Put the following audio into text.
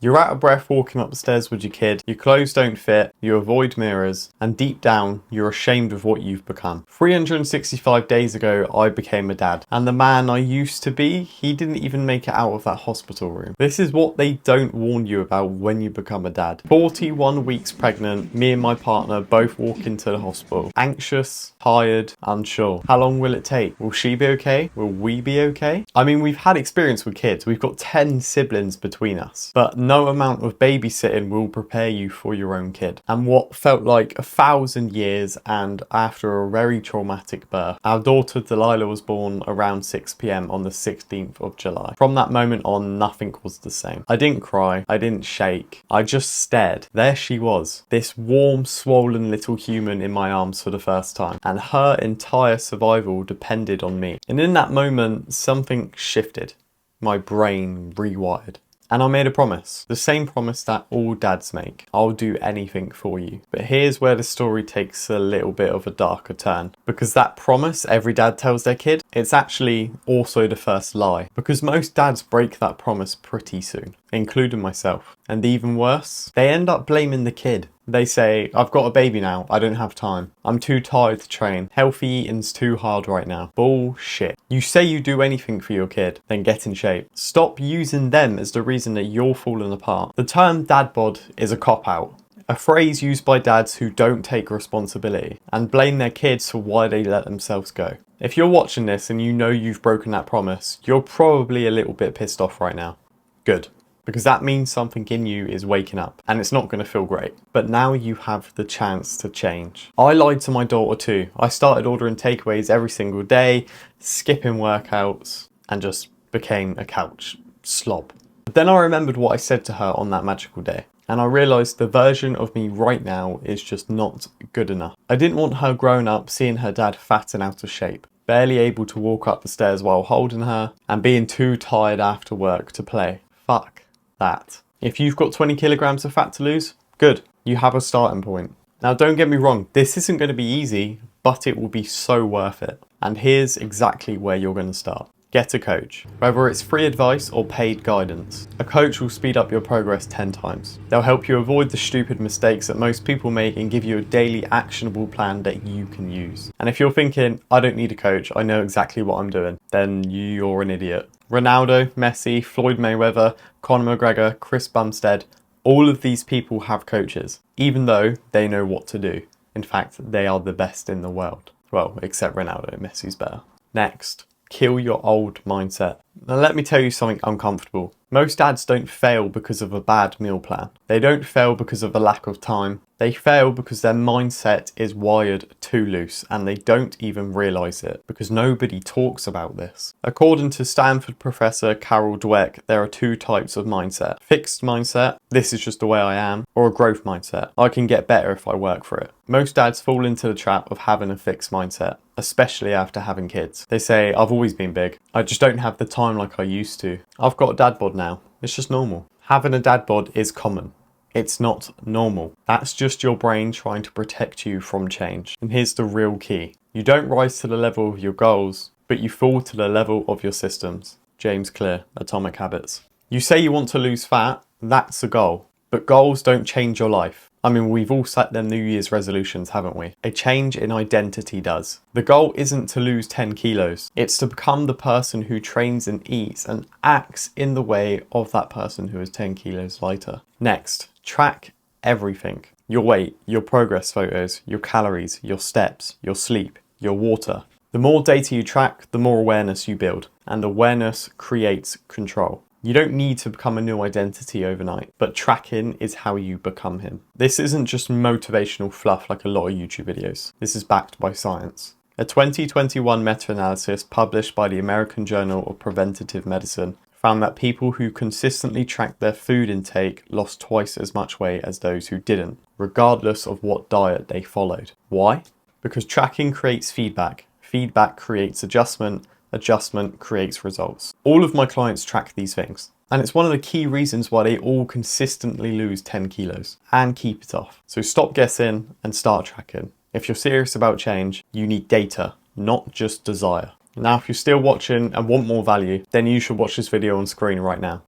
You're out of breath walking up the stairs with your kid, your clothes don't fit, you avoid mirrors, and deep down, you're ashamed of what you've become. 365 days ago, I became a dad, and the man I used to be, he didn't even make it out of that hospital room. This is what they don't warn you about when you become a dad. 41 weeks pregnant, me and my partner both walk into the hospital. Anxious, tired, unsure. How long will it take? Will she be okay? Will we be okay? I mean, we've had experience with kids. We've got 10 siblings between us, but no amount of babysitting will prepare you for your own kid. And what felt like 1,000 years, and after a very traumatic birth, our daughter Delilah was born around 6 p.m. on the 16th of July. From that moment on, nothing was the same. I didn't cry, I didn't shake, I just stared. There she was, this warm, swollen little human in my arms for the first time, and her entire survival depended on me. And in that moment, something shifted. My brain rewired. And I made a promise, the same promise that all dads make. I'll do anything for you. But here's where the story takes a little bit of a darker turn. Because that promise every dad tells their kid, it's actually also the first lie. Because most dads break that promise pretty soon, including myself. And even worse, they end up blaming the kid. They say, I've got a baby now, I don't have time. I'm too tired to train. Healthy eating's too hard right now. Bullshit. You say you do anything for your kid, then get in shape. Stop using them as the reason that you're falling apart. The term dad bod is a cop-out. A phrase used by dads who don't take responsibility and blame their kids for why they let themselves go. If you're watching this and you know you've broken that promise, you're probably a little bit pissed off right now. Good. Because that means something in you is waking up and it's not going to feel great. But now you have the chance to change. I lied to my daughter too. I started ordering takeaways every single day, skipping workouts, and just became a couch slob. But then I remembered what I said to her on that magical day. And I realised the version of me right now is just not good enough. I didn't want her growing up seeing her dad fat and out of shape, barely able to walk up the stairs while holding her, and being too tired after work to play. Fuck that. If you've got 20 kilograms of fat to lose, good, you have a starting point. Now don't get me wrong, this isn't going to be easy, but it will be so worth it. And here's exactly where you're going to start. Get a coach. Whether it's free advice or paid guidance, a coach will speed up your progress 10 times. They'll help you avoid the stupid mistakes that most people make and give you a daily actionable plan that you can use. And if you're thinking, I don't need a coach, I know exactly what I'm doing, then you're an idiot. Ronaldo, Messi, Floyd Mayweather, Conor McGregor, Chris Bumstead, all of these people have coaches, even though they know what to do. In fact, they are the best in the world. Well, except Ronaldo, Messi's better. Next. Kill your old mindset. Now let me tell you something uncomfortable. Most dads don't fail because of a bad meal plan. They don't fail because of a lack of time. They fail because their mindset is wired too loose and they don't even realise it because nobody talks about this. According to Stanford professor Carol Dweck, there are two types of mindset. Fixed mindset, this is just the way I am, or a growth mindset. I can get better if I work for it. Most dads fall into the trap of having a fixed mindset, especially after having kids. They say, I've always been big. I just don't have the time like I used to. I've got a dad bod now. It's just normal. Having a dad bod is common. It's not normal. That's just your brain trying to protect you from change. And here's the real key. You don't rise to the level of your goals, but you fall to the level of your systems. James Clear, Atomic Habits. You say you want to lose fat, that's a goal. But goals don't change your life. I mean, we've all set them New Year's resolutions, haven't we? A change in identity does. The goal isn't to lose 10 kilos. It's to become the person who trains and eats and acts in the way of that person who is 10 kilos lighter. Next, track everything. Your weight, your progress photos, your calories, your steps, your sleep, your water. The more data you track, the more awareness you build. And awareness creates control. You don't need to become a new identity overnight, but tracking is how you become him. This isn't just motivational fluff like a lot of YouTube videos. This is backed by science. A 2021 meta-analysis published by the American Journal of Preventative Medicine found that people who consistently tracked their food intake lost twice as much weight as those who didn't, regardless of what diet they followed. Why? Because tracking creates feedback. Feedback creates adjustment. Adjustment creates results. All of my clients track these things. And it's one of the key reasons why they all consistently lose 10 kilos and keep it off. So stop guessing and start tracking. If you're serious about change, you need data, not just desire. Now, if you're still watching and want more value, then you should watch this video on screen right now.